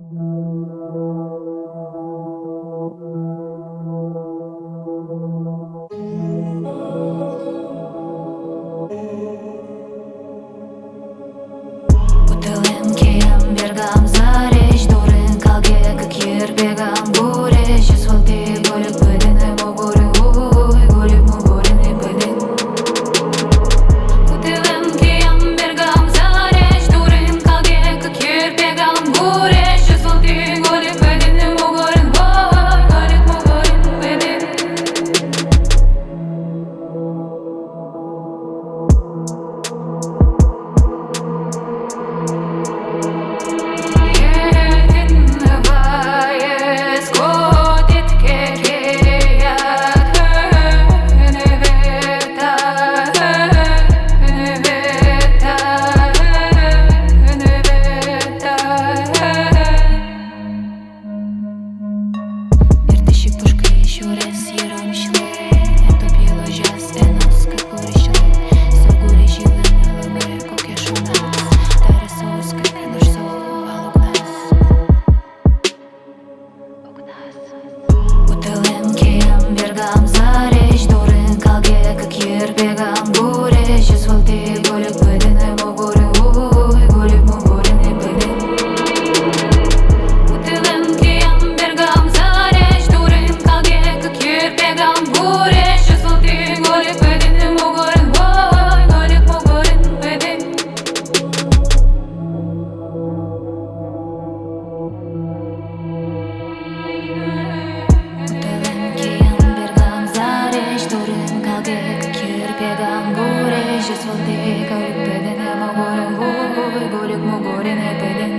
Butëllim ke jam bjergam zareq Dorin kalge këkjer bjegam gureq Që s'falti golik pëdin e mo gore uj Golik mo gore ne pëdin Butëllim ke jam bjergam zareq Dorin kalge këkjer bjegam gureq Që s'falti golik pëdin e mo gore uj Golik mo gore ne pëdin Butëllim ke jam bjergam zareq Dorin kalge këkjer bjegam gureq Që s'falti golik pëdin e mo gore uj Golik mo gore ne pëdin Butëllim ke jam bjergam zareq Dorin kalge këkjer bjegam gureq Që s'falti golik pëdin e mo gore uj Golik mo gore ne pëdin Që s'falti golik pëdin e mo gore uj Golik mo gore ne pëdin